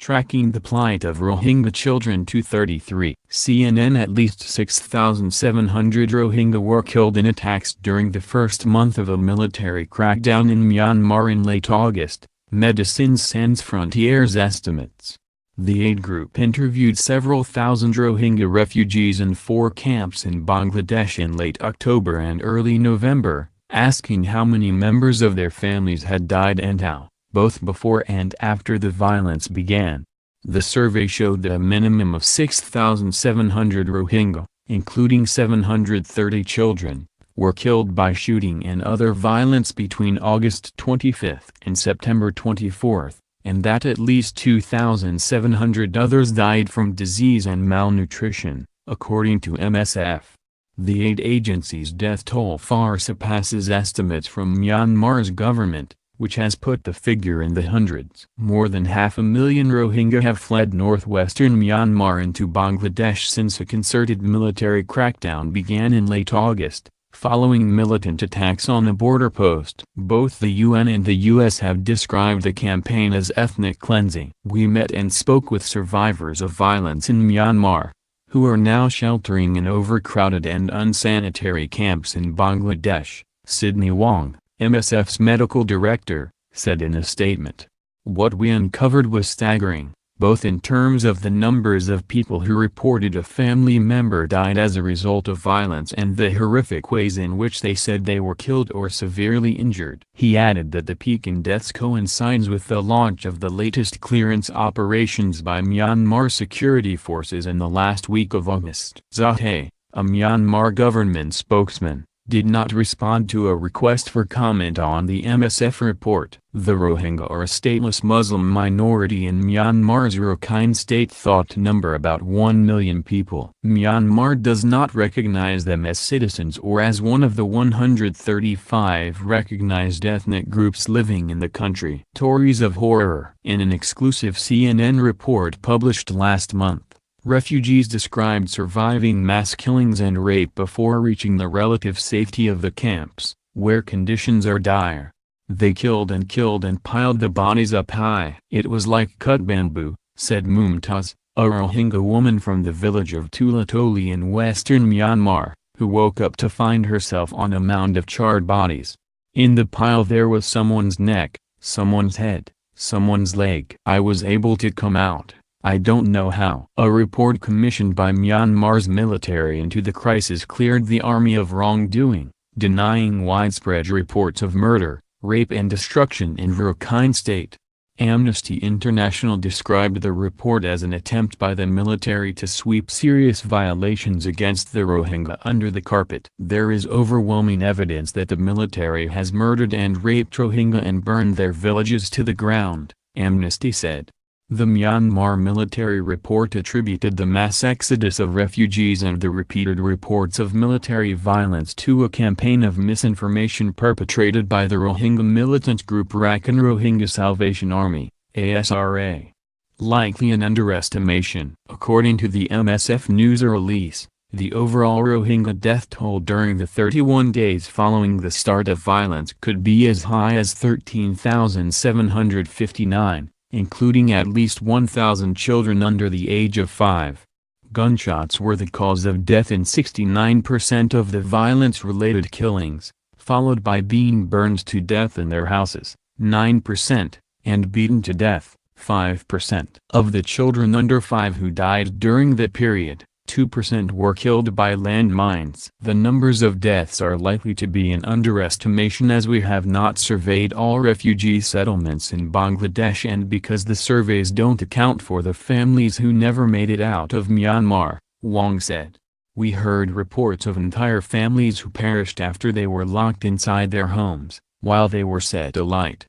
tracking the plight of Rohingya children to 33. CNN. At least 6,700 Rohingya were killed in attacks during the first month of a military crackdown in Myanmar in late August, Médecins Sans Frontières estimates. The aid group interviewed several thousand Rohingya refugees in 4 camps in Bangladesh in late October and early November, asking how many members of their families had died and how, both before and after the violence began. The survey showed that a minimum of 6,700 Rohingya, including 730 children, were killed by shooting and other violence between August 25 and September 24, and that at least 2,700 others died from disease and malnutrition, according to MSF. The aid agency's death toll far surpasses estimates from Myanmar's government, which has put the figure in the hundreds. More than 500,000 Rohingya have fled northwestern Myanmar into Bangladesh since a concerted military crackdown began in late August, following militant attacks on a border post. Both the UN and the US have described the campaign as ethnic cleansing. We met and spoke with survivors of violence in Myanmar, who are now sheltering in overcrowded and unsanitary camps in Bangladesh, Sydney Wong, MSF's medical director, said in a statement. What we uncovered was staggering, both in terms of the numbers of people who reported a family member died as a result of violence and the horrific ways in which they said they were killed or severely injured. He added that the peak in deaths coincides with the launch of the latest clearance operations by Myanmar security forces in the last week of August. Zahte, a Myanmar government spokesman, did not respond to a request for comment on the MSF report. The Rohingya are a stateless Muslim minority in Myanmar's Rakhine state thought to number about 1 million people. Myanmar does not recognize them as citizens or as one of the 135 recognized ethnic groups living in the country. Stories of horror. In an exclusive CNN report published last month, refugees described surviving mass killings and rape before reaching the relative safety of the camps, where conditions are dire. They killed and piled the bodies up high. It was like cut bamboo, said Mumtaz, a Rohingya woman from the village of Tulatoli in western Myanmar, who woke up to find herself on a mound of charred bodies. In the pile there was someone's neck, someone's head, someone's leg. I was able to come out. I don't know how. A report commissioned by Myanmar's military into the crisis cleared the army of wrongdoing, denying widespread reports of murder, rape and destruction in Rakhine State. Amnesty International described the report as an attempt by the military to sweep serious violations against the Rohingya under the carpet. There is overwhelming evidence that the military has murdered and raped Rohingya and burned their villages to the ground, Amnesty said. The Myanmar military report attributed the mass exodus of refugees and the repeated reports of military violence to a campaign of misinformation perpetrated by the Rohingya militant group Rakhine Rohingya Salvation Army, ASRA. Likely an underestimation. According to the MSF news release, the overall Rohingya death toll during the 31 days following the start of violence could be as high as 13,759. Including at least 1,000 children under the age of 5. Gunshots were the cause of death in 69% of the violence-related killings, followed by being burned to death in their houses, 9%, and beaten to death, 5%. Of the children under 5 who died during the period, 2% were killed by landmines. The numbers of deaths are likely to be an underestimation as we have not surveyed all refugee settlements in Bangladesh and because the surveys don't account for the families who never made it out of Myanmar, Wong said. We heard reports of entire families who perished after they were locked inside their homes, while they were set alight.